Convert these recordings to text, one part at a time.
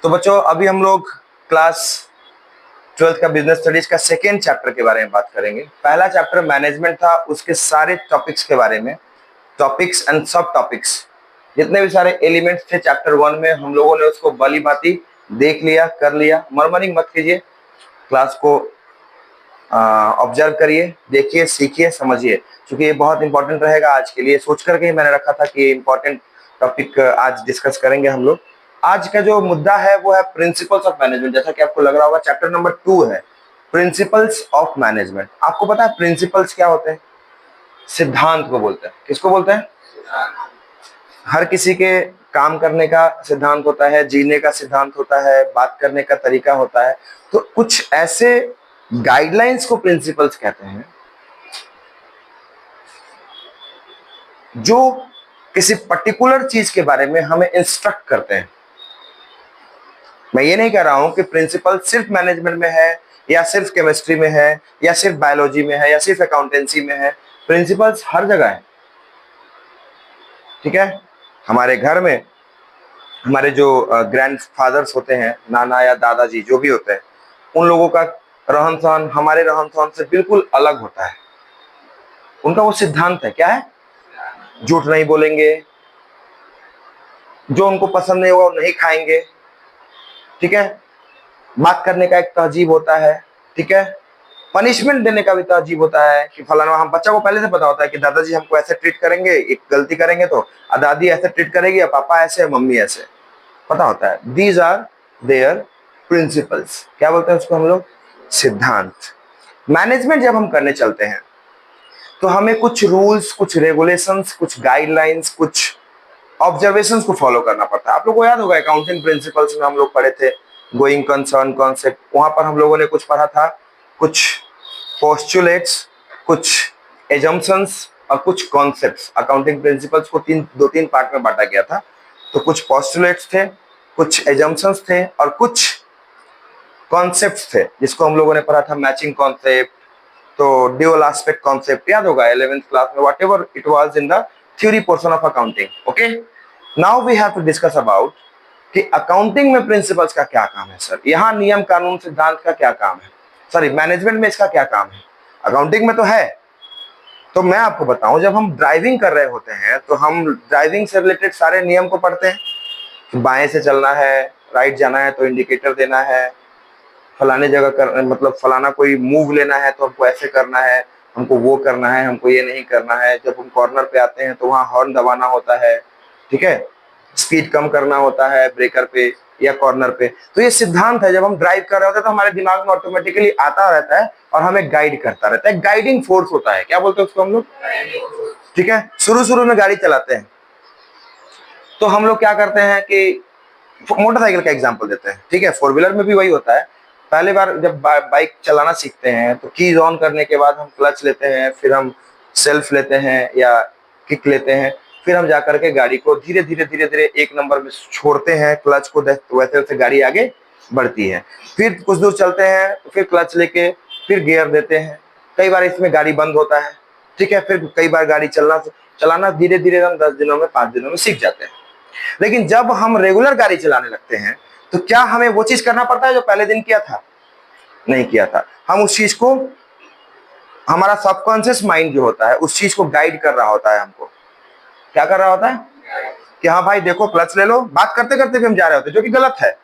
तो बच्चों अभी हम लोग क्लास 12th का बिजनेस स्टडीज का सेकेंड चैप्टर के बारे में बात करेंगे। पहला चैप्टर मैनेजमेंट था, उसके सारे टॉपिक्स के बारे में, टॉपिक्स एंड सब टॉपिक्स, जितने भी सारे एलिमेंट्स थे चैप्टर 1 में, हम लोगों ने उसको भली भांति देख लिया, कर लिया। मरमरिंग मत कीजिए, क्लास को ऑब्जर्व करिए, देखिए, सीखिए, समझिए, क्योंकि ये बहुत इंपॉर्टेंट रहेगा आज के लिए। सोच करके ही मैंने रखा था कि इंपॉर्टेंट टॉपिक आज डिस्कस करेंगे हम लोग। आज का जो मुद्दा है वो है प्रिंसिपल्स ऑफ मैनेजमेंट। जैसा कि आपको लग रहा होगा चैप्टर नंबर 2 है प्रिंसिपल्स ऑफ मैनेजमेंट। आपको पता है प्रिंसिपल्स क्या होते हैं? सिद्धांत को बोलते हैं। किसको बोलते हैं? हर किसी के काम करने का सिद्धांत होता है, जीने का सिद्धांत होता है, बात करने का तरीका होता है। तो कुछ ऐसे गाइडलाइंस को प्रिंसिपल्स कहते हैं जो किसी पर्टिकुलर चीज के बारे में हमें इंस्ट्रक्ट करते हैं। मैं ये नहीं कह रहा हूं कि प्रिंसिपल सिर्फ मैनेजमेंट में है, या सिर्फ केमिस्ट्री में है, या सिर्फ बायोलॉजी में है, या सिर्फ अकाउंटेंसी में है। प्रिंसिपल्स हर जगह है, ठीक है। हमारे घर में हमारे जो ग्रैंड फादर्स होते हैं, नाना या दादाजी जो भी होते हैं, उन लोगों का रहन सहन हमारे रहन सहन से बिल्कुल अलग होता है। उनका वो सिद्धांत है, क्या है? झूठ नहीं बोलेंगे, जो उनको पसंद नहीं होगा वो नहीं खाएंगे, ठीक है। बात करने का एक तहजीब होता है, ठीक है। पनिशमेंट देने का भी तहजीब होता है कि फलाना, हम बच्चा को पहले से पता होता है कि दादाजी हमको ऐसे ट्रीट करेंगे, एक गलती करेंगे तो दादी ऐसे ट्रीट करेगी, या पापा ऐसे, मम्मी ऐसे, पता होता है। These are their principles. क्या बोलते हैं उसको हम लोग? सिद्धांत। मैनेजमेंट जब हम करने चलते हैं तो हमें कुछ रूल्स, कुछ रेगुलेशंस, कुछ गाइडलाइंस, कुछ ऑब्जर्वेशंस को फॉलो करना पड़ता है। आप लोगों को याद होगा अकाउंटिंग प्रिंसिपल्स में हम लोग पढ़े थे गोइंग कंसर्न कॉन्सेप्ट। वहां पर हम लोगों ने कुछ पढ़ा था, कुछ पोस्टुलेट्स, कुछ एजम्पशंस और कुछ कॉन्सेप्ट्स। अकाउंटिंग प्रिंसिपल्स को दो तीन पार्ट में बांटा गया था। तो कुछ पोस्टुलेट्स थे, कुछ एजम्पशंस थे और कुछ कॉन्सेप्ट्स थे, जिसको हम लोगों ने पढ़ा था मैचिंग कॉन्सेप्ट, तो ड्यूअल एस्पेक्ट कॉन्सेप्ट, याद होगा 11th क्लास में, whatever it was in the theory portion of accounting. Okay, now we have to discuss about कि अकाउंटिंग में प्रिंसिपल्स का क्या काम है सर। यहाँ नियम कानून सिद्धांत का क्या काम है? सॉरी, मैनेजमेंट में इसका क्या काम है? अकाउंटिंग में तो है। तो मैं आपको बताऊं, जब हम ड्राइविंग कर रहे होते हैं तो हम ड्राइविंग से रिलेटेड सारे नियम को पढ़ते हैं कि बाएं से चलना है, राइट जाना है तो इंडिकेटर देना है, फलाने जगह कर, मतलब फलाना कोई मूव लेना है तो हमको ऐसे करना है, हमको वो करना है, हमको ये नहीं करना है। जब हम कॉर्नर पे आते हैं तो वहाँ हॉर्न दबाना होता है, ठीक है। स्पीड कम करना होता है ब्रेकर पे या कॉर्नर पे। तो ये सिद्धांत है, जब हम ड्राइव कर रहे होते हैं तो हमारे दिमाग में ऑटोमेटिकली आता रहता है और हमें गाइड करता रहता है। गाइडिंग फोर्स होता है, क्या बोलते हैं उसको हम लोग? ठीक है। शुरू शुरू में गाड़ी चलाते हैं तो हम लोग क्या करते हैं कि मोटरसाइकिल का एग्जांपल देते हैं, ठीक है। फोर व्हीलर में भी वही होता है। पहले बार जब बाइक चलाना सीखते हैं तो कीज ऑन करने के बाद हम क्लच लेते हैं, फिर हम सेल्फ लेते हैं या किक लेते हैं, फिर हम जाकर के गाड़ी को धीरे धीरे धीरे धीरे एक नंबर में छोड़ते हैं क्लच को, वैसे वैसे गाड़ी आगे बढ़ती है। फिर कुछ दूर चलते हैं तो फिर क्लच लेके फिर गियर देते हैं। कई बार इसमें गाड़ी बंद होता है, ठीक है। फिर कई बार गाड़ी चलाना धीरे धीरे हम 10 दिनों में, 5 दिनों में सीख जाते हैं। लेकिन जब हम रेगुलर गाड़ी चलाने लगते हैं तो क्या हमें वो चीज करना पड़ता है जो पहले दिन किया था? नहीं किया था। हम उस चीज को, हमारा सबकॉन्शियस माइंड जो होता है उस चीज को गाइड कर रहा होता है हमको। क्या कर रहा होता है कि हाँ भाई देखो क्लच ले लो। बात करते करते भी हम जा रहे होते हैं, जो कि गलत है।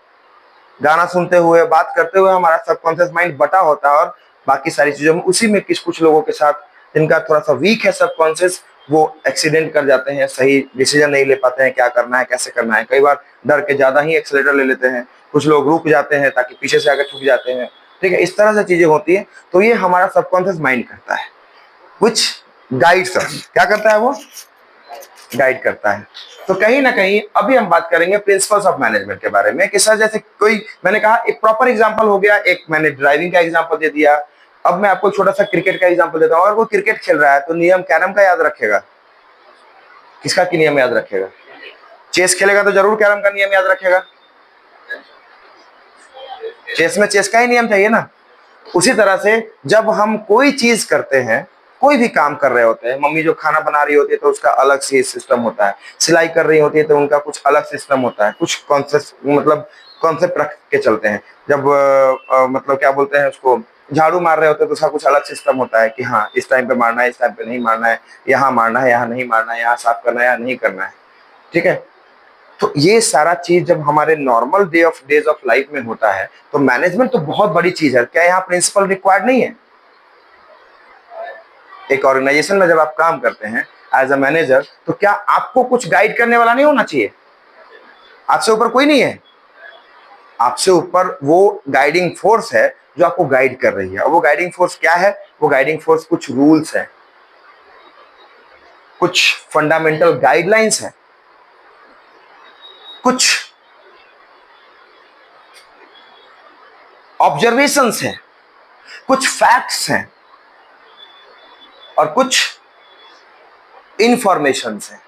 गाना सुनते हुए, बात करते हुए हमारा सबकॉन्शियस माइंड बटा होता है और बाकी सारी चीजों में, उसी में कुछ लोगों के साथ जिनका थोड़ा सा वीक है सबकॉन्शियस, वो एक्सीडेंट कर जाते हैं, सही डिसीजन नहीं ले पाते हैं, क्या करना है कैसे करना है। कई बार डर के ज्यादा ही एक्सीलेटर ले लेते हैं, कुछ लोग रुक जाते हैं ताकि पीछे से आगे ठुक जाते हैं, ठीक है। इस तरह से चीजें होती है। तो ये हमारा सबकॉन्शियस माइंड करता है, कुछ गाइड्स। क्या करता है वो? गाइड करता है। तो कहीं ना कहीं अभी हम बात करेंगे प्रिंसिपल्स ऑफ मैनेजमेंट के बारे में कि सर जैसे कोई, मैंने कहा एक प्रॉपर एग्जांपल हो गया, एक मैंने ड्राइविंग का एग्जांपल दे दिया। अब मैं आपको छोटा सा क्रिकेट का एग्जांपल देता हूं। अगर वो क्रिकेट खेल रहा है तो नियम कैरम का याद रखेगा। किसका की नियम याद रखेगा? चेस खेलेगा तो जरूर कैरम का नियम याद रखेगा। चेस में चेस का ही नियम चाहिए ना। उसी तरह से जब हम कोई चीज करते हैं, कोई भी काम कर रहे होते हैं, मम्मी जो खाना बना रही होती है तो उसका अलग से सिस्टम होता है, सिलाई कर रही होती है तो उनका कुछ अलग सिस्टम होता है, कुछ कॉन्सेप्ट मतलब कॉन्सेप्ट रख के चलते हैं। जब मतलब क्या बोलते हैं उसको, झाड़ू मार रहे होते हैं तो उसका कुछ अलग सिस्टम होता है कि हाँ इस टाइम पे मारना है, इस टाइम पे नहीं मारना है, यहाँ मारना है, यहाँ नहीं मारना है, यहाँ साफ करना है, यहाँ नहीं करना है। ठीक है, तो ये सारा चीज जब हमारे नॉर्मल डेज ऑफ लाइफ में होता है तो मैनेजमेंट तो बहुत बड़ी चीज है। क्या यहाँ प्रिंसिपल रिक्वायर्ड नहीं है? एक ऑर्गेनाइजेशन में जब आप काम करते हैं एज अ मैनेजर, तो क्या आपको कुछ गाइड करने वाला नहीं होना चाहिए? आपसे ऊपर कोई नहीं है, आपसे ऊपर वो गाइडिंग फोर्स है जो आपको गाइड कर रही है। और वो गाइडिंग फोर्स क्या है? वो गाइडिंग फोर्स कुछ रूल्स है, कुछ फंडामेंटल गाइडलाइंस है, कुछ ऑब्जर्वेशंस हैं, कुछ फैक्ट्स हैं और कुछ इंफॉर्मेशंस हैं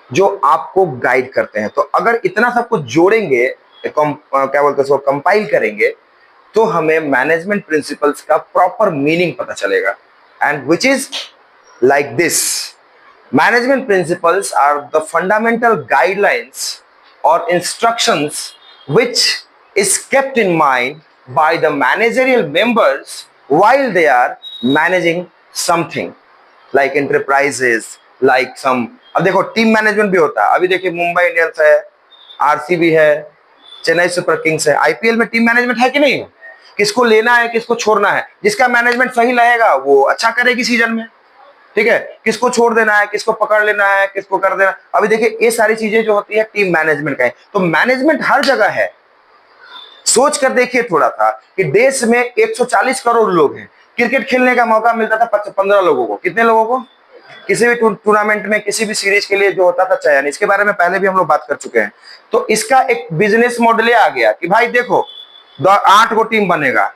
जो आपको गाइड करते हैं। तो अगर इतना सब कुछ जोड़ेंगे, क्या बोलते हैं उसको, कंपाइल करेंगे, तो हमें मैनेजमेंट प्रिंसिपल्स का प्रॉपर मीनिंग पता चलेगा। And which is like this: management principles are the fundamental guidelines or instructions which is kept in mind by the managerial members while they are managing something like enterprises, like some। अब देखो team management भी होता है। अभी देखिए Mumbai Indians है, RCB है, Chennai super Kings है, आईपीएल में टीम मैनेजमेंट है कि नहीं है? किसको लेना है, किसको छोड़ना है, जिसका मैनेजमेंट सही रहेगा वो अच्छा करेगी सीजन में। ठीक है, किसको छोड़ देना है, किसको पकड़ लेना है, किसको कर देना। अभी देखिए ये सारी चीजें जो होती है टीम मैनेजमेंट का है। तो मैनेजमेंट हर जगह है। सोच कर देखिए थोड़ा था कि देश में 140 करोड़ लोग हैं, क्रिकेट खेलने का मौका मिलता था 15 लोगों को। कितने लोगों को? किसी भी टूर्नामेंट में, किसी भी सीरीज के लिए जो होता था चयन, इसके बारे में पहले भी हम लोग बात कर चुके हैं। तो इसका एक बिजनेस मॉडल आ गया कि भाई देखो 8 गो टीम बनेगा,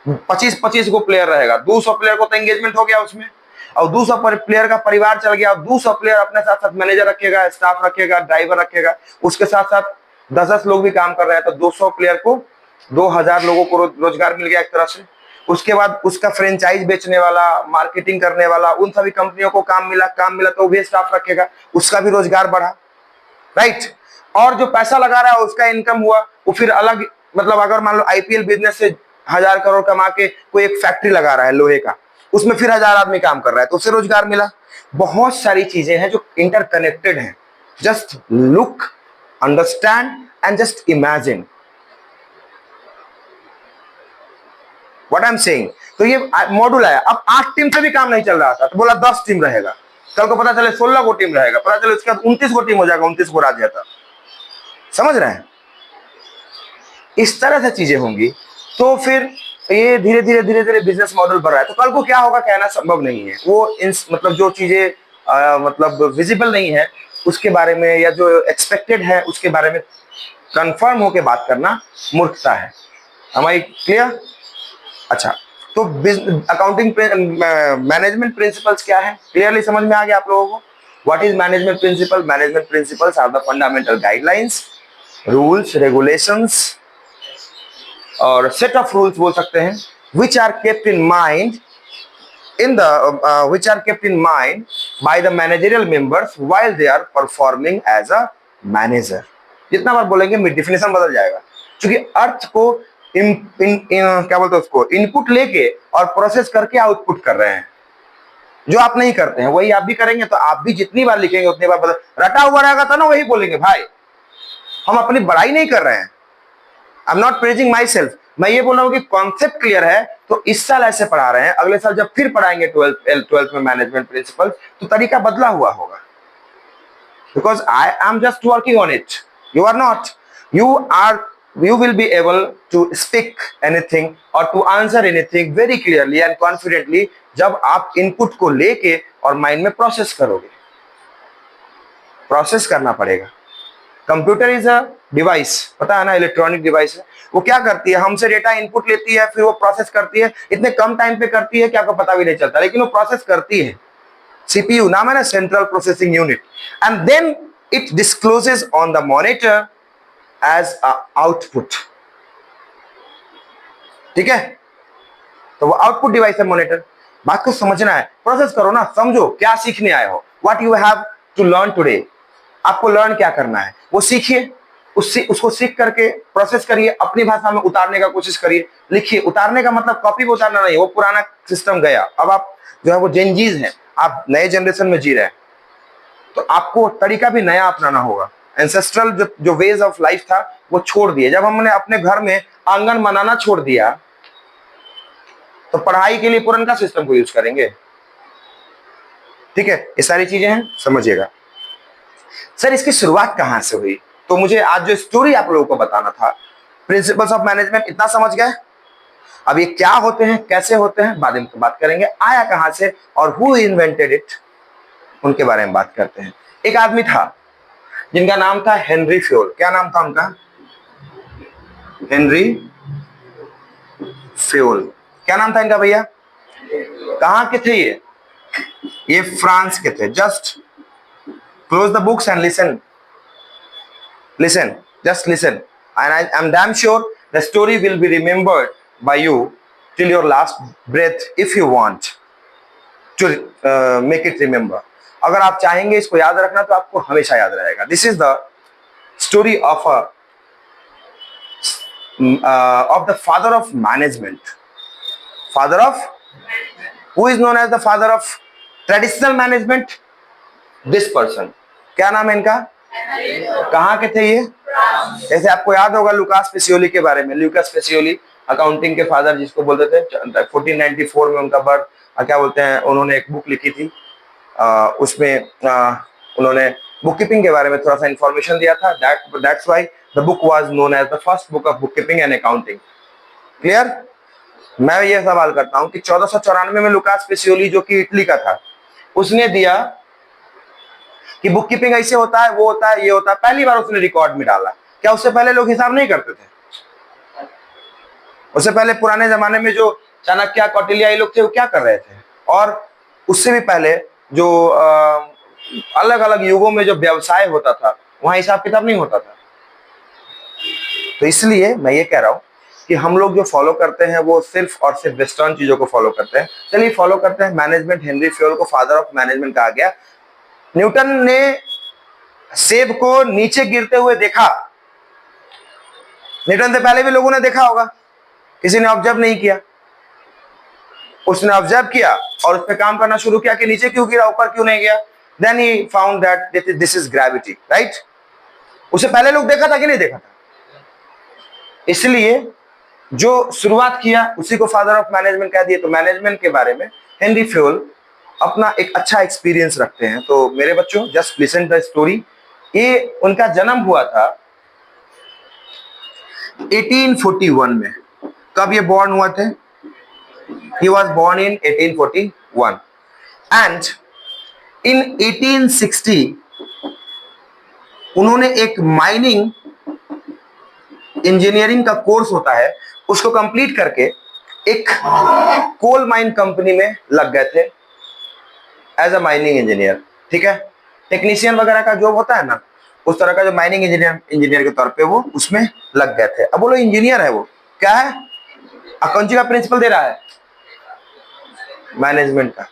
25-25 गो प्लेयर रहेगा, 200 प्लेयर को तो एंगेजमेंट हो गया उसमें, और 200 प्लेयर का परिवार चल गया, और 200 प्लेयर अपने साथ साथ मैनेजर रखेगा, स्टाफ रखेगा, ड्राइवर रखेगा, उसके साथ साथ 10-10 लोग भी काम कर रहे हैं, तो 200 प्लेयर को 2000 लोगों को रोजगार मिल गया एक तरह से। उसके बाद उसका फ्रेंचाइज बेचने वाला, मार्केटिंग करने वाला, उन सभी कंपनियों को काम मिला तो वो भी स्टाफ रखेगा, उसका भी रोजगार बढ़ा, राइट। और जो पैसा लगा रहा है उसका इनकम हुआ, वो फिर अलग, मतलब अगर मान लो आईपीएल बिजनेस से 1000 करोड़ कमा के कोई एक फैक्ट्री लगा रहा है लोहे का, उसमें फिर 1000 आदमी काम कर रहा है तो उससे रोजगार मिला। बहुत सारी चीजें हैं जो इंटरकनेक्टेड हैं। Just look, understand and just imagine what I am saying. तो ये मॉड्यूल आया, अब 8 टीम से भी काम नहीं चल रहा था तो बोला 10 टीम रहेगा, कल को पता चले 16 गो टीम रहेगा, पता चले उसके बाद 29 गो टीम हो जाएगा, 29 गो राज्य था। समझ रहे हैं? इस तरह से चीजें होंगी तो फिर ये धीरे धीरे बिजनेस मॉडल बढ़ रहा है। तो कल को क्या होगा कहना संभव नहीं है। वो मतलब जो चीजें मतलब विजिबल नहीं है उसके बारे में, या जो एक्सपेक्टेड है उसके बारे में कंफर्म होके बात करना मूर्खता है। हमारी क्लियर? अच्छा, तो अकाउंटिंग मैनेजमेंट प्रिंसिपल्स क्या है, क्लियरली समझ में आ गया आप लोगों को? What is management principle? Management principles are the fundamental guidelines, rules, regulations और सेट ऑफ रूल्स बोल सकते हैं, which are kept in mind by the managerial members while they are performing as a manager। जितना बार बोलेंगे definition बदल जाएगा, क्योंकि अर्थ को क्या बोलते हैं उसको, इनपुट लेके और प्रोसेस करके आउटपुट कर रहे हैं। जो आप नहीं करते हैं वही आप भी करेंगे, तो आप भी जितनी बार लिखेंगे उतनी बार बदल रटा हुआ रहेगा था ना, वही बोलेंगे। भाई हम अपनी बड़ाई नहीं कर रहे हैं, I am not praising my self. मैं ये बोल रहा हूँ कि कॉन्सेप्ट क्लियर है तो इस साल ऐसे पढ़ा रहे हैं, अगले साल जब फिर पढ़ाएंगे 12th में मैनेजमेंट प्रिंसिपल, तो तरीका बदला हुआ होगा। Because I am just working on it, you are not. You will be able to speak anything or to answer anything very clearly and confidently जब आप इनपुट को लेके और माइंड में प्रोसेस करोगे। प्रोसेस करना पड़ेगा। कंप्यूटर इज अ डिवाइस, पता है ना, इलेक्ट्रॉनिक डिवाइस है। वो क्या करती है, हमसे डेटा इनपुट लेती है, फिर वो प्रोसेस करती है। इतने कम टाइम पे करती है कि आपको पता भी नहीं चलता, लेकिन वो प्रोसेस करती है। सीपीयू नाम है ना, central processing unit. And then it discloses on the monitor as a output. ठीक है, तो वो आउटपुट डिवाइस है मॉनिटर। बात को समझना है, प्रोसेस करो ना, समझो क्या सीखने आए हो, what you have to learn today. आपको लर्न क्या करना है वो सीखिए, उसको सीख करके प्रोसेस करिए, अपनी भाषा में उतारने का कोशिश करिए, लिखिए। उतारने का मतलब कॉपी पे उतारना नहीं, वो पुराना सिस्टम गया, अब आप जो है वो जेनजीज हैं, आप नए जनरेशन में जी रहे हैं, तो आपको तरीका भी नया अपनाना होगा। एंसेस्ट्रल जो वेज ऑफ लाइफ था वो छोड़ दिए। जब हमने अपने घर में आंगन बनाना छोड़ दिया तो पढ़ाई के लिए पुराना सिस्टम को यूज करेंगे। ठीक है, ये सारी चीजें हैं, समझिएगा। सर इसकी शुरुआत कहां से हुई? तो मुझे आज जो स्टोरी आप लोगों को बताना था, प्रिंसिपल्स ऑफ मैनेजमेंट, इतना समझ गए। अब ये क्या होते हैं, कैसे होते हैं, बाद में बात करेंगे। आया कहां से और हु इन्वेंटेड इट, उनके बारे में बात करते हैं। एक आदमी था जिनका नाम था हेनरी फ्योल। क्या नाम था उनका? Henry Fayol. क्या नाम था इनका भैया? कहां के थे ये फ्रांस के थे। Just close the books and listen, just listen, and I'm damn sure the story will be remembered by you till your last breath if you want to make it remember. अगर आप चाहेंगे इसको याद रखना तो आपको हमेशा याद रहेगा। This is the story of the father of management. Father of, who is known as the father of traditional management? This person. क्या नाम है इनका? कहाँ के थे ये? जैसे आपको याद होगा लुकास पेसियोली के बारे में। लुकास पेसियोली अकाउंटिंग के फादर जिसको बोलते थे, 1494 में उनका बर्थ। क्या बोलते हैं, उन्होंने एक बुक लिखी थी, उसमें उन्होंने बुक कीपिंग के बारे में थोड़ा सा इंफॉर्मेशन दिया था। That's why the book was known as the first book of book keeping and accounting. Clear? मैं ये सवाल करता हूँ कि 1494 में लुकास पेसियोली जो कि इटली का था, उसने दिया कि बुक कीपिंग ऐसे होता है, वो होता है, ये होता है, पहली बार उसने रिकॉर्ड में डाला। क्या उससे पहले लोग हिसाब नहीं करते थे? उससे पहले पुराने जमाने में जो चाणक्य, कौटिल्य, ये लोग थे, वो क्या कर रहे थे? और उससे भी पहले जो अलग अलग युगों में जो व्यवसाय होता था, वहां हिसाब किताब नहीं होता था। तो इसलिए मैं ये कह रहा हूं कि हम लोग जो फॉलो करते हैं वो सिर्फ और सिर्फ वेस्टर्न चीजों को फॉलो करते हैं। चलिए फॉलो करते हैं मैनेजमेंट। हेनरी फ्योल को फादर ऑफ मैनेजमेंट कहा गया। न्यूटन ने सेब को नीचे गिरते हुए देखा। न्यूटन से पहले भी लोगों ने देखा होगा, किसी ने ऑब्जर्व नहीं किया। उसने ऑब्जर्व किया और उस पर काम करना शुरू किया कि नीचे क्यों गिरा, ऊपर क्यों नहीं गया। Then he found that this is gravity, right. उससे पहले लोग देखा था कि नहीं देखा था? इसलिए जो शुरुआत किया उसी को फादर ऑफ मैनेजमेंट कह दिए। तो मैनेजमेंट के बारे में हेनरी फ्योल अपना एक अच्छा एक्सपीरियंस रखते हैं। तो मेरे बच्चों, जस्ट लिसन द स्टोरी। ये उनका जन्म हुआ था 1841 में। कब ये बॉर्न हुआ थे? He was born in 1841 and in 1860 उन्होंने एक माइनिंग इंजीनियरिंग का कोर्स होता है, उसको कंप्लीट करके एक कोल माइन कंपनी में लग गए थे एज अ माइनिंग इंजीनियर। ठीक है, टेक्नीशियन वगैरह का जॉब होता है ना, उस तरह का जो माइनिंग इंजीनियर के तौर पे वो उसमें लग गए थे। अब बोलो इंजीनियर है, वो क्या है? कौन सी का प्रिंसिपल दे रहा है? मैनेजमेंट का।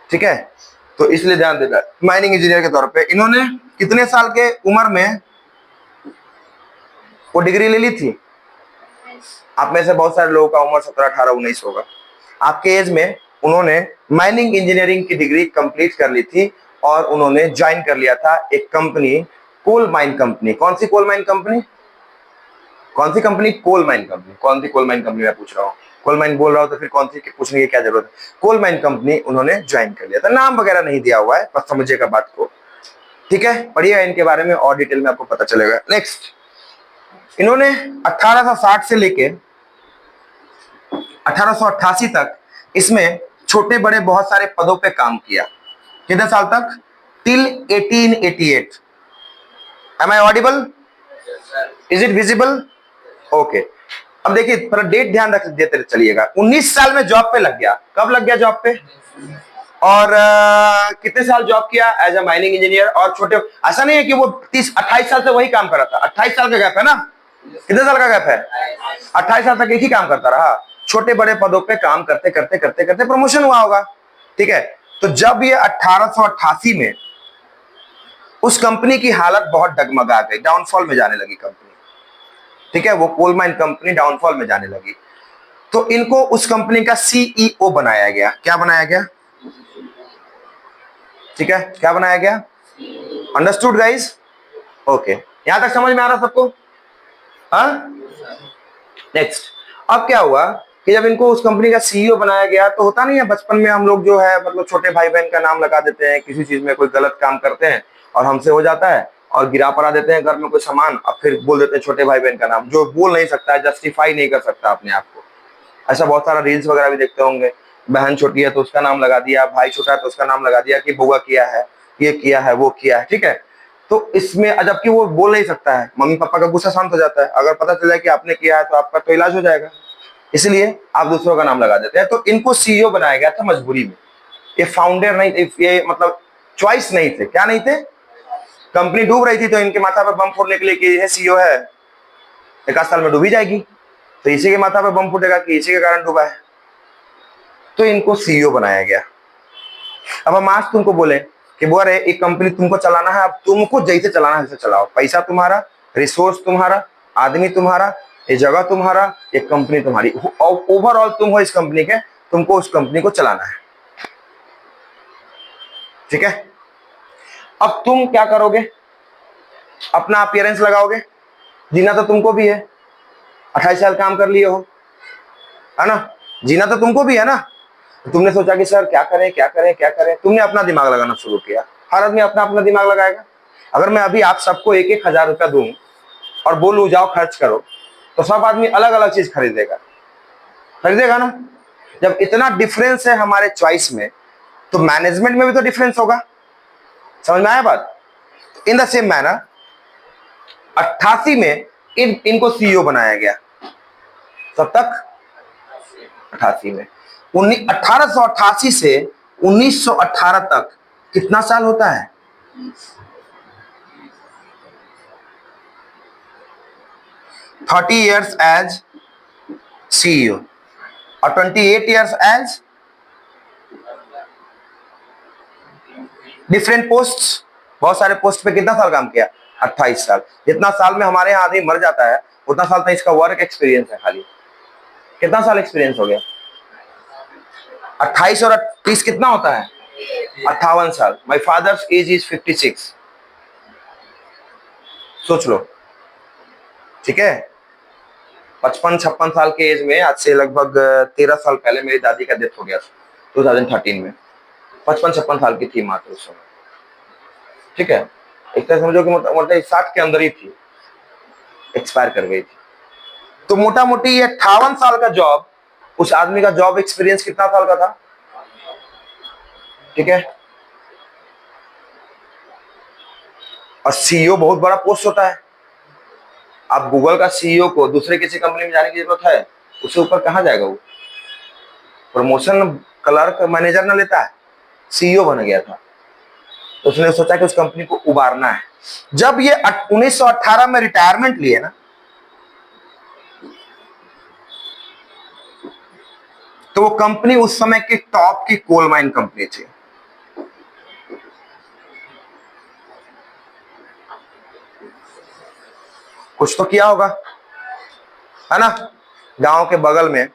ठीक है, तो इसलिए ध्यान देना, माइनिंग इंजीनियर के तौर पे इन्होंने कितने साल के उम्र में वो डिग्री ले ली थी? आप में से बहुत सारे लोगों का उम्र 17, 18, 19 होगा। आपके एज में उन्होंने माइनिंग इंजीनियरिंग की डिग्री कंप्लीट कर ली थी और उन्होंने ज्वाइन कर लिया था एक कंपनी, कोल माइन कंपनी। कौन सी कोल माइन कंपनी? कौन सी कंपनी? Coal mine company. कौन सी कोल माइन कंपनी मैं पूछ रहा हूँ? कोल माइन बोल रहा हूँ तो फिर कौन सी पूछने की क्या जरूरत है? कोल माइन कंपनी उन्होंने ज्वाइन कर लिया था। नाम वगैरह नहीं दिया हुआ है, बस समझिएगा बात को। ठीक है, पढ़िएगा इनके बारे में और डिटेल में आपको पता चलेगा। नेक्स्ट, इन्होंने 1860 से लेके 1888 तक इसमें छोटे बड़े बहुत सारे पदों पे काम किया। कितने साल तक? Till 1888। Am I audible? Is it visible? Okay. अब देखिए थोड़ा डेट ध्यान रख देते चलिएगा। 19 साल में जॉब पे लग गया। कब लग गया जॉब पे? और कितने साल जॉब किया एज अ माइनिंग इंजीनियर? और छोटे, ऐसा नहीं है कि वो 28 साल से वही काम कर रहा था। 28 साल का गैप है ना? कितने साल का गैप है? 28 साल तक एक ही काम करता रहा। छोटे बड़े पदों पे काम करते करते करते करते प्रमोशन हुआ होगा, ठीक है। तो जब ये 1888 में उस कंपनी की हालत बहुत डगमगा गई, डाउनफॉल में जाने लगी कंपनी, ठीक है, वो कोल माइन कंपनी डाउनफॉल में जाने लगी, तो इनको उस कंपनी का सीईओ बनाया गया। क्या बनाया गया? ठीक है, क्या बनाया गया? Understood guys? ओके, यहां तक समझ में आ रहा सबको? हाँ, नेक्स्ट। अब क्या हुआ कि जब इनको उस कंपनी का सीईओ बनाया गया, तो होता नहीं है बचपन में हम लोग जो है मतलब छोटे भाई बहन का नाम लगा देते हैं, किसी चीज में कोई गलत काम करते हैं और हमसे हो जाता है और गिरा पड़ा देते हैं घर में कोई सामान, और फिर बोल देते हैं छोटे भाई बहन का नाम, जो बोल नहीं सकता है, जस्टिफाई नहीं कर सकता अपने आप को। ऐसा बहुत सारा रील्स वगैरह भी देखते होंगे, बहन छोटी है तो उसका नाम लगा दिया, भाई छोटा है तो उसका नाम लगा दिया कि बुआ किया है, ये किया है, वो किया है, ठीक है। तो इसमें जबकि वो बोल नहीं सकता है, मम्मी पापा का गुस्सा शांत हो जाता है, अगर पता चला कि आपने किया है तो आपका तो इलाज हो जाएगा, इसलिए आप दूसरों का नाम लगा देते हैं। तो इनको सीईओ बनाया गया था मजबूरी में, ये फाउंडर नहीं थे, ये मतलब चॉइस नहीं थे। क्या नहीं थे? कंपनी डूब रही थी तो इनके माथा पर बम फोड़ने के लिए कि ये सीईओ है, एक आध साल में डूबी जाएगी, तो इसी के माथा पर बम फूटेगा कि इसी के कारण डूबा है, तो इनको सीईओ बनाया गया। अब हम आज तुमको बोले कि वो अरे एक कंपनी तुमको चलाना है, अब तुमको जैसे चलाना है वैसे चलाओ, पैसा तुम्हारा, रिसोर्स तुम्हारा, आदमी तुम्हारा, ये जगह तुम्हारा, ये कंपनी तुम्हारी, ओवरऑल तुम हो इस कंपनी के, तुमको उस कंपनी को चलाना है, ठीक है। अब तुम क्या करोगे? अपना अपीयरेंस लगाओगे, जीना तो तुमको भी है, 28 साल काम कर लिए हो, है ना, जीना तो तुमको भी है ना। तुमने सोचा कि सर क्या करें क्या करें क्या करें, तुमने अपना दिमाग लगाना शुरू किया। हर आदमी अपना अपना दिमाग लगाएगा। अगर मैं अभी आप सबको 1-1 हजार रुपया दूं और बोलूं जाओ खर्च करो, तो सब आदमी अलग अलग चीज खरीदेगा, खरीदेगा ना। जब इतना डिफरेंस है हमारे चॉइस में, तो मैनेजमेंट में भी तो डिफरेंस होगा। समझ में आया बात? इन द सेम मैनर 88 में इनको सीईओ बनाया गया। तब तक 88 में 1888 से 1918 तक कितना साल होता है? 30 years एज सीईओ और 28 years एज डिफरेंट पोस्ट। बहुत सारे पोस्ट पे कितना साल काम किया? 28 साल। जितना साल में हमारे यहाँ आदमी मर जाता है, उतना साल तक इसका वर्क एक्सपीरियंस है खाली। कितना साल एक्सपीरियंस हो गया? 28 और 30 कितना होता है? 58 साल। My father's age is 56। सोच लो, ठीक है। 55-56 साल के एज में, आज से लगभग 13 साल पहले मेरी दादी का डेथ हो गया 2013 में। 55-56 साल की थी मात्र उस समय, ठीक है। एक तरह समझो कि मतलब 60 के अंदर ही थी, एक्सपायर कर गई थी। तो मोटा मोटी ये 58 साल का जॉब, उस आदमी का जॉब एक्सपीरियंस कितना साल का था? ठीक है। और सीईओ बहुत बड़ा पोस्ट होता है। आप गूगल का सीईओ को दूसरे किसी कंपनी में जाने की जरूरत है, उससे ऊपर कहां जाएगा वो? प्रमोशन क्लर्क मैनेजर ना लेता है, सीईओ बन गया था, तो उसने सोचा कि उस कंपनी को उबारना है। जब ये 1918 में रिटायरमेंट लिए ना, तो वो कंपनी उस समय की टॉप की कोल माइन कंपनी थी। कुछ तो किया होगा, है ना। गांव के बगल में,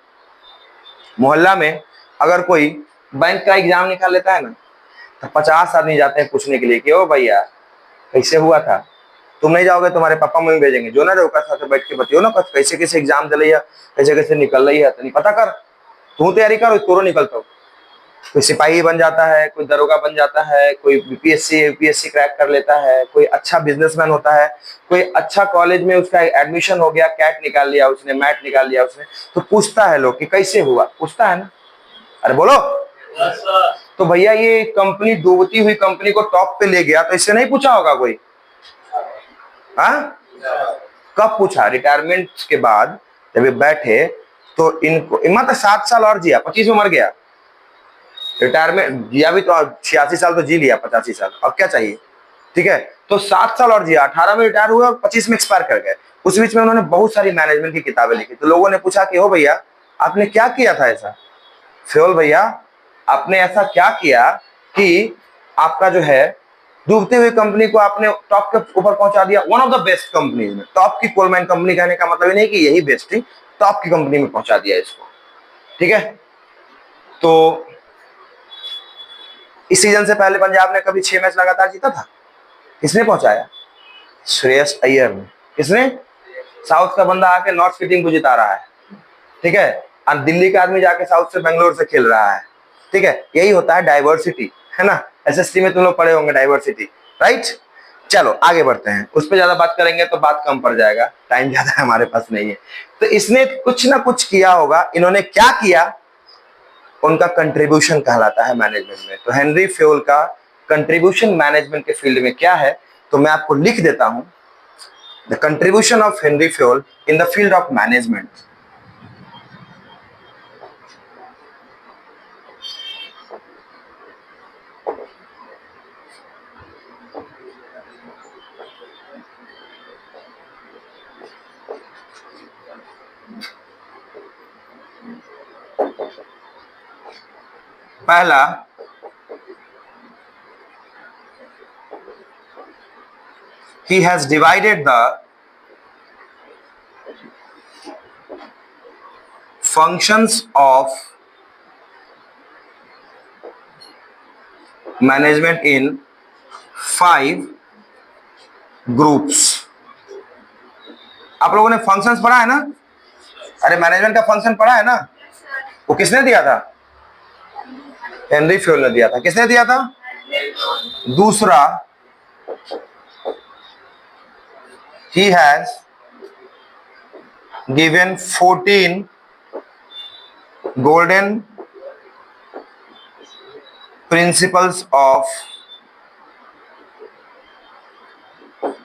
मोहल्ला में अगर कोई बैंक का एग्जाम निकाल लेता है ना, तो 50 आदमी जाते हैं पूछने के लिए कि ओ भैया कैसे हुआ था। तुम नहीं जाओगे, तुम्हारे पापा मम्मी भेजेंगे, जो ना रोका साथ बैठ के बताओ ना कैसे कैसे एग्जाम दिलाई है, कैसे कैसे निकल रही है, तो नहीं पता कर, तू तैयारी कर, तोरो निकलता हो। कोई सिपाही बन जाता है, कोई दरोगा बन जाता है, कोई बीपीएससी यूपीएससी क्रैक कर लेता है, कोई अच्छा बिजनेसमैन होता है, कोई अच्छा कॉलेज में उसका एडमिशन हो गया, कैट निकाल लिया उसने, मैट निकाल लिया उसने, तो पूछता है लोग कि कैसे हुआ, पूछता है ना, अरे बोलो। तो भैया ये कंपनी डूबती हुई कंपनी को टॉप पे ले गया, तो इससे नहीं पूछा होगा कोई? हाँ, कब पूछा? रिटायरमेंट के बाद जब ये बैठे, तो इनको मतलब 7 साल और जिया, 25 में मर गया। रिटायरमेंट जिया भी तो 86 साल तो जी लिया, 85 साल, अब क्या चाहिए, ठीक है। तो 7 साल और जिया, 18 में रिटायर हुए और 25 में एक्सपायर कर गए। उस बीच में उन्होंने बहुत सारी मैनेजमेंट की किताबें लिखी। तो लोगों ने पूछा कि हो भैया आपने क्या किया था ऐसा फ्योल भैया, आपने ऐसा क्या किया कि आपका जो है डूबती हुई कंपनी को आपने टॉप के ऊपर पहुंचा दिया, one of the best companies में। टॉप की कोल माइन कंपनी कहने का मतलब नहीं कि यही बेस्ट थी, टॉप की कंपनी में पहुंचा दिया इसको, ठीक है। तो इस सीजन से पहले पंजाब ने कभी 6 मैच लगातार जीता था? किसने पहुंचाया? श्रेयस अय्यर ने। किसने? साउथ का बंदा आके नॉर्थ की टीम को जिता रहा है, ठीक है, और दिल्ली का आदमी जाके साउथ से बेंगलोर से खेल रहा है, ठीक है। यही होता है डाइवर्सिटी, है ना। एसएसटी में तुम लोग पढ़े होंगे डाइवर्सिटी, राइट। चलो आगे बढ़ते हैं, उस पर ज्यादा बात करेंगे तो बात कम पड़ जाएगा, टाइम ज्यादा हमारे पास नहीं है। तो इसने कुछ ना कुछ किया होगा। इन्होंने क्या किया? उनका कंट्रीब्यूशन कहलाता है मैनेजमेंट में। तो हेनरी फ्योल का कंट्रीब्यूशन मैनेजमेंट के फील्ड में क्या है, तो मैं आपको लिख देता हूं, the contribution of Henry Fayol in the field of management. पहला, he has divided the functions of management in 5 groups। आप लोगों ने फंक्शंस पढ़ा है ना? अरे मैनेजमेंट का फंक्शन पढ़ा है ना? वो किसने दिया था? हेनरी फ्योल ने दिया था। किसने दिया था? दूसरा, he has given 14 golden principles of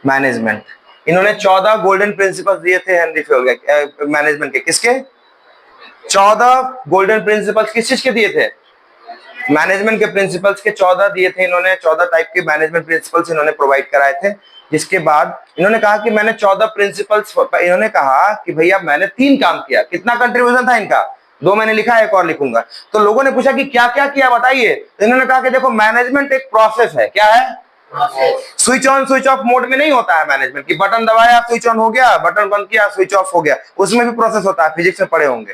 management. इन्होंने 14 गोल्डन प्रिंसिपल्स दिए थे हेनरी फ्योल के मैनेजमेंट के। किसके? 14 गोल्डन प्रिंसिपल्स किस चीज के दिए थे? मैनेजमेंट के प्रिंसिपल्स के 14 दिए थे इन्होंने। 14 टाइप के मैनेजमेंट प्रिंसिपल्स इन्होंने प्रोवाइड कराए थे। जिसके बाद इन्होंने कहा कि मैंने 14 प्रिंसिपल्स, इन्होंने कहा कि भैया मैंने 3 काम किया। कितना कंट्रीब्यूशन था इनका? 2 मैंने लिखा है, एक और लिखूंगा। तो लोगों ने पूछा कि क्या क्या किया बताइए, तो इन्होंने कहा कि देखो मैनेजमेंट एक प्रोसेस है। क्या है? Switch on switch off mode में नहीं होता है मैनेजमेंट की बटन दबाया स्विच ऑन हो गया, बटन बंद किया स्विच ऑफ हो गया। उसमें भी प्रोसेस होता है, फिजिक्स में पढ़े होंगे,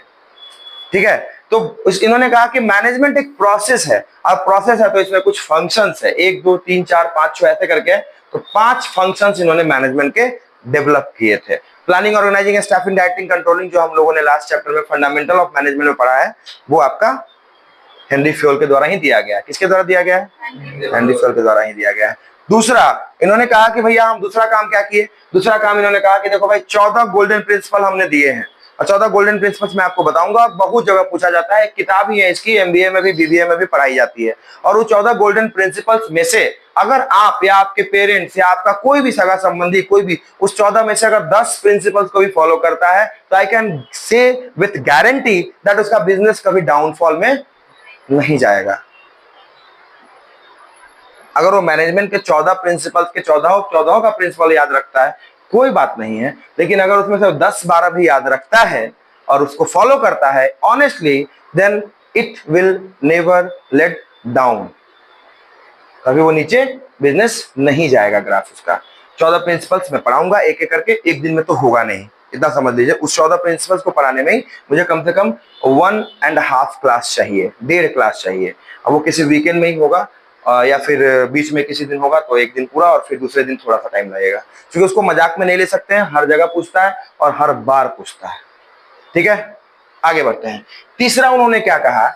ठीक है। तो इन्होंने कहा कि मैनेजमेंट एक प्रोसेस है, और प्रोसेस है तो इसमें कुछ फंक्शंस है, 1 2 3 4 5 6 ऐसे करके। तो 5 फंक्शंस इन्होंने मैनेजमेंट के डेवलप किए थे। Planning, organising, staffing, directing, controlling, जो हम लोगों ने लास्ट चैप्टर में फंडामेंटल ऑफ मैनेजमेंट में पढ़ा है, वो आपका हेनरी फ्योल के द्वारा ही दिया गया है। किसके द्वारा दिया गया है? हेनरी फ्योल के द्वारा ही दिया गया है। दूसरा, इन्होंने कहा कि भैया हम दूसरा काम क्या किए? दूसरा काम इन्होंने कहा कि देखो भाई 14 गोल्डन प्रिंसिपल हमने दिए हैं, और 14 गोल्डन प्रिंसिपल्स मैं आपको बताऊंगा, बहुत जगह पूछा जाता है, किताब ही है इसकी, एमबीए में भी बीबीए में भी पढ़ाई जाती है। और वो 14 गोल्डन प्रिंसिपल्स में से अगर आप या आपके पेरेंट्स या आपका कोई भी सगा संबंधी कोई भी उस 14 में से अगर 10 प्रिंसिपल्स को भी फॉलो करता है, तो I can say with guarantee that उसका बिजनेस कभी डाउनफॉल में नहीं जाएगा। अगर वो मैनेजमेंट के 14 प्रिंसिपल्स के 14 का प्रिंसिपल याद रखता है, कोई बात नहीं है, लेकिन अगर उसमें से 10-12 भी याद रखता है और उसको फॉलो करता है honestly, then it will never let down. कभी वो नीचे बिजनेस नहीं जाएगा ग्राफ उसका। 14 प्रिंसिपल्स मैं पढ़ाऊंगा एक एक करके, एक दिन में तो होगा नहीं, इतना समझ लीजिए। उस 14 प्रिंसिपल्स को पढ़ाने में ही मुझे कम से कम 1.5 क्लास चाहिए, 1.5 क्लास चाहिए। अब वो किसी वीकेंड में ही होगा या फिर बीच में किसी दिन होगा, तो एक दिन पूरा और फिर दूसरे दिन थोड़ा सा टाइम लगेगा, क्योंकि उसको मजाक में नहीं ले सकते हैं, हर जगह पूछता है और हर बार पूछता है, ठीक है। आगे बढ़ते हैं। तीसरा उन्होंने क्या कहा?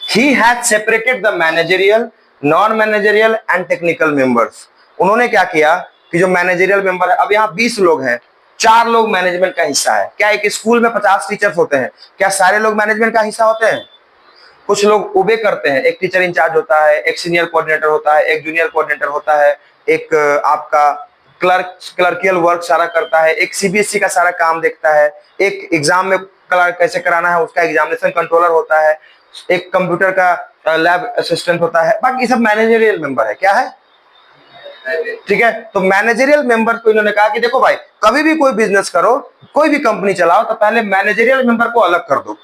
He had separated the managerial, non-managerial and technical members। उन्होंने क्या किया कि जो मैनेजरियल मेंबर है, अब यहाँ 20 लोग हैं, 4 लोग मैनेजमेंट का हिस्सा है। क्या एक स्कूल में 50 टीचर्स होते हैं, क्या सारे लोग मैनेजमेंट का हिस्सा होते हैं? कुछ लोग ओबे करते हैं, एक टीचर इंचार्ज होता है, एक सीनियर कोऑर्डिनेटर होता है, एक जूनियर कोऑर्डिनेटर होता है, एक आपका क्लर्कियल वर्क सारा करता है, एक सीबीएसई का सारा काम देखता है, एक एग्जाम में क्लर्क कैसे कराना है उसका एग्जामिनेशन कंट्रोलर होता है, एक कंप्यूटर का लैब असिस्टेंट होता है, बाकी सब मैनेजरियल मेंबर है। क्या है? ठीक है। तो मैनेजरियल मेंबर को इन्होंने कहा कि देखो भाई, कभी भी कोई बिजनेस करो, कोई भी कंपनी चलाओ, तो पहले मैनेजरियल मेंबर को अलग कर दो,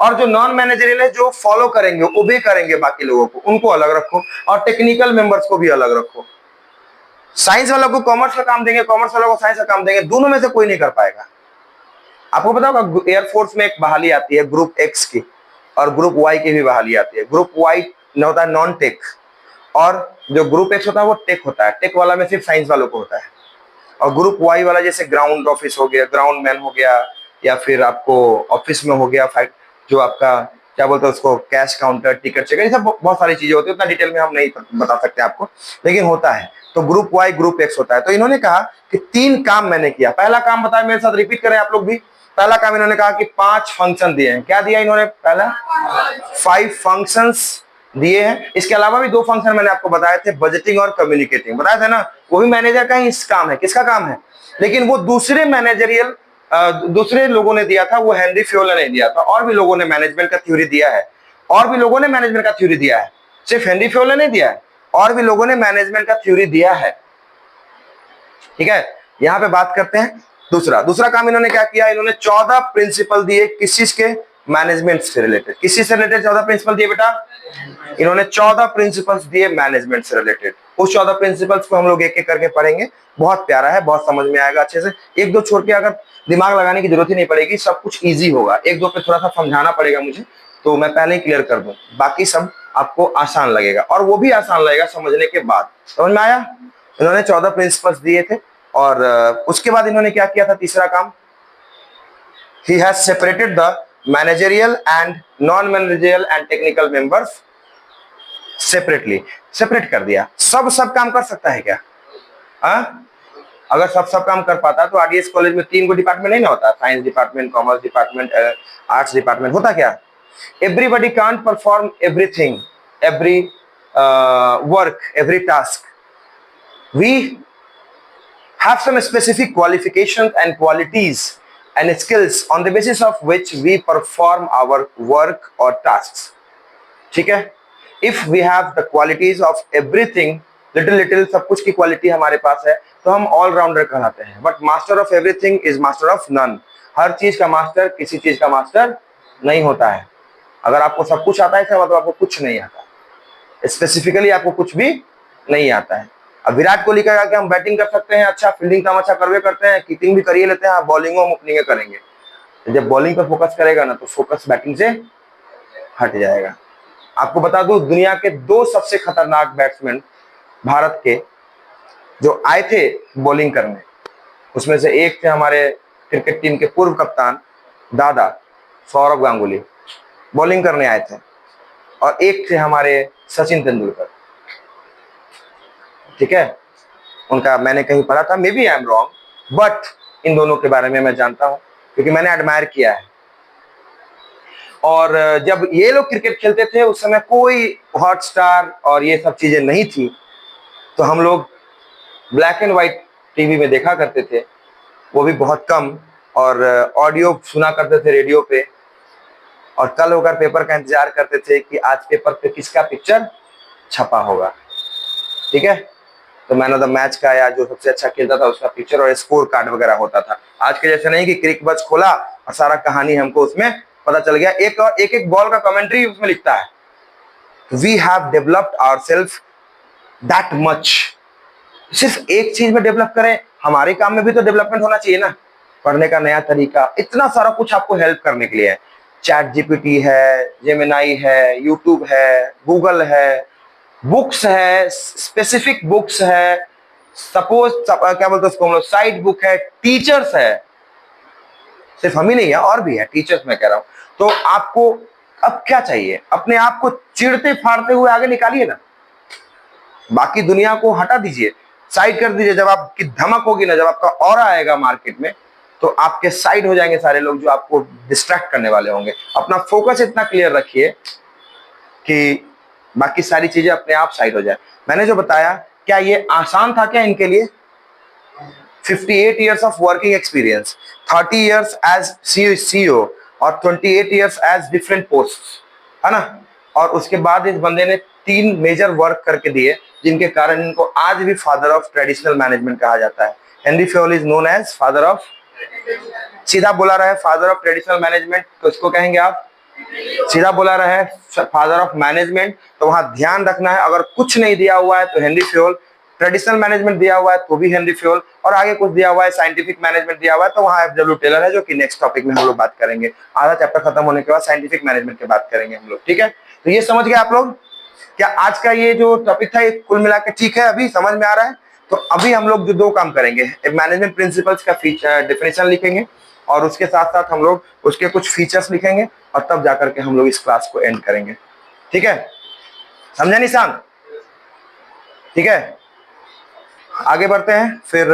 और जो नॉन मैनेजरियल है, जो फॉलो करेंगे, ओबे करेंगे बाकी लोगों को, उनको अलग रखो, और टेक्निकल मेंबर्स को भी अलग रखो। साइंस वालों को कॉमर्स का काम देंगे, कॉमर्स वालों को साइंस का काम देंगे, दोनों में से कोई नहीं कर पाएगा। आपको पता होगा एयरफोर्स में एक बहाली आती है ग्रुप एक्स की, और ग्रुप वाई की भी बहाली आती है। ग्रुप वाई होता है नॉन टेक, और जो ग्रुप एक्स होता है वो टेक होता है। टेक वाला में सिर्फ साइंस वालों को होता है, और ग्रुप वाई वाला जैसे ग्राउंड ऑफिस हो गया, ग्राउंड मैन हो गया, या फिर आपको ऑफिस में हो गया, जो आपका क्या बोलते हैं उसको, कैश काउंटर, टिकट चेकर, ये सब बहुत सारी चीजें होती है, उतना डिटेल में हम नहीं बता सकते आपको, लेकिन होता है। तो ग्रुप वाई ग्रुप एक्स होता है। तो इन्होंने कहा कि 3 काम मैंने किया। पहला काम बताया, मेरे साथ रिपीट करें आप लोग भी। पहला काम इन्होंने कहा कि 5 फंक्शन दिए हैं। क्या दिया इन्होंने? पहला 5 फंक्शंस दिए हैं। इसके अलावा भी 2 फंक्शन मैंने आपको बताए थे, बजटिंग और कम्युनिकेटिंग, बताया था ना, वो भी मैनेजर का ही काम है। किसका काम है? लेकिन वो दूसरे मैनेजरियल दूसरे लोगों ने दिया था, वो हेनरी फ्योल ने दिया था। और भी लोगों ने मैनेजमेंट का थ्योरी दिया है, और भी लोगों ने मैनेजमेंट का थ्योरी दिया है, सिर्फ हेनरी फ्योल ने दिया है, और भी लोगों ने मैनेजमेंट का थ्योरी दिया है। ठीक है, यहां पे बात करते हैं दूसरा काम इन्होंने क्या किया। इन्होंने 14 प्रिंसिपल दिए, किस चीज के? मैनेजमेंट से रिलेटेड। किस चीज से रिलेटेड 14 प्रिंसिपल दिए बेटा? इन्होंने 14 प्रिंसिपल्स दिए मैनेजमेंट से रिलेटेड। उस 14 प्रिंसिपल्स को हम लोग एक एक करके पढ़ेंगे। बहुत प्यारा है, बहुत समझ में आएगा अच्छे से। 1-2 छोड़ के अगर दिमाग लगाने की जरूरत ही नहीं पड़ेगी, सब कुछ इजी होगा। 1-2 पे थोड़ा सा समझाना पड़ेगा मुझे, तो मैं पहले ही क्लियर कर दूं, बाकी सब आपको आसान लगेगा, और वो भी आसान लगेगा समझने के बाद। समझ में आया? इन्होंने 14 प्रिंसिपल्स दिए थे, और उसके बाद इन्होंने क्या किया था? तीसरा काम, he has separated the managerial and non-managerial and technical members separately। Separate कर दिया। सब काम कर सकता है क्या? अगर सब काम कर पाता तो आरडीएस कॉलेज में 3 डिपार्टमेंट नहीं ना होता, science department, commerce department, arts department, होता क्या? Everybody can't perform everything, every work, every task. We have some specific qualifications and qualities and skills on the basis of which we perform our work or tasks। ठीक है? If we have the qualities of everything, little सब कुछ की quality हमारे पास है, तो हम allrounder कहलाते हैं। But master of everything is master of none. हर चीज का मास्टर किसी चीज का मास्टर नहीं होता है। अगर आपको सब कुछ आता है इसका मतलब आपको कुछ नहीं आता, स्पेसिफिकली आपको कुछ भी नहीं आता है। अब विराट कोहली कहेगा कि हम बैटिंग कर सकते हैं, अच्छा फील्डिंग तो हम अच्छा करवे करते हैं, कीपिंग भी करिए लेते हैं, बॉलिंग हम ओपनिंग करेंगे। तो जब बॉलिंग पर फोकस करेगा ना, तो फोकस बैटिंग से हट जाएगा। आपको बता दूं, दुनिया के 2 सबसे खतरनाक बैट्समैन भारत के जो आए थे बॉलिंग करने, उसमें से एक थे हमारे क्रिकेट टीम के पूर्व कप्तान दादा सौरव गांगुली, बॉलिंग करने आए थे, और एक थे हमारे सचिन तेंदुलकर। ठीक है, उनका मैंने कहीं पढ़ा था, maybe I am wrong, but इन दोनों के बारे में मैं जानता हूं क्योंकि मैंने एडमायर किया है। और जब ये लोग क्रिकेट खेलते थे उस समय कोई हॉटस्टार और ये सब चीजें नहीं थी, तो हम लोग ब्लैक एंड व्हाइट टीवी में देखा करते थे, वो भी बहुत कम, और ऑडियो सुना करते थे रेडियो पे, और कल होकर पेपर का इंतजार करते थे कि आज पेपर पे किसका पिक्चर छपा होगा। ठीक है, तो मैन ऑफ द मैच का या जो सबसे अच्छा खेलता था उसका पिक्चर और स्कोर कार्ड वगैरह होता था। आज के जैसे नहीं कि क्रिक बज खोला और सारा कहानी हमको उसमें पता चल गया, एक बॉल का कमेंट्री उसमें लिखता है। We have developed ourselves that much. सिर्फ एक चीज में डेवलप करें, हमारे काम में भी तो डेवलपमेंट होना चाहिए ना। पढ़ने का नया तरीका, इतना सारा कुछ आपको हेल्प करने के लिए है। चैट जीपीटी है, जेमिनाई है, यूट्यूब है, गूगल है, बुक्स है, स्पेसिफिक बुक्स है, सपोज क्या बोलते हैं उसको हम लोग, साइड बुक है, टीचर्स है, सिर्फ हम ही नहीं है और भी है टीचर्स, मैं कह रहा हूं। तो आपको अब क्या चाहिए? अपने आप को चिढ़ते फाड़ते हुए आगे निकालिए ना, बाकी दुनिया को हटा दीजिए, साइड कर दीजिए। जब आपकी धमक होगी ना, जब आपका ऑरा आएगा मार्केट में, तो आपके साइड हो जाएंगे सारे लोग जो आपको डिस्ट्रैक्ट करने वाले होंगे। अपना फोकस इतना क्लियर रखिए कि बाकी सारी चीजें अपने आप साइड हो जाए। मैंने जो बताया क्या ये आसान था क्या इनके लिए? 58 years of working experience, 30 years as CEO और 28 years as different posts, है ना। और उसके बाद इस बंदे ने 3 मेजर वर्क करके दिए जिनके कारण इनको आज भी फादर ऑफ ट्रेडिशनल मैनेजमेंट कहा जाता है। Henri Fayol is known as father of, सीधा बोला रहा है फादर ऑफ ट्रेडिशनल मैनेजमेंट तो इसको कहेंगे आप, सीधा बोला रहा है फादर ऑफ मैनेजमेंट तो वहां ध्यान रखना है अगर कुछ नहीं दिया हुआ है तो हेनरी फेयोल, ट्रेडिशनल मैनेजमेंट दिया हुआ है तो भी हेनरी फेयोल, और आगे कुछ दिया हुआ है साइंटिफिक मैनेजमेंट दिया हुआ है तो वहां एफ.डब्ल्यू. टेलर है जो कि नेक्स्ट टॉपिक में हम लोग बात करेंगे। आधा चैप्टर खत्म होने के बाद साइंटिफिक मैनेजमेंट की बात करेंगे हम लोग, ठीक है। तो ये समझ गए आप लोग? क्या आज का ये जो टॉपिक था ये कुल मिलाकर ठीक है, अभी समझ में आ रहा है? तो अभी हम लोग जो 2 काम करेंगे, मैनेजमेंट प्रिंसिपल्स का डेफिनेशन लिखेंगे और उसके साथ साथ हम लोग उसके कुछ फीचर्स लिखेंगे और तब जाकर के हम लोग इस क्लास को एंड करेंगे, ठीक है। समझा निशान? ठीक है, आगे बढ़ते हैं फिर।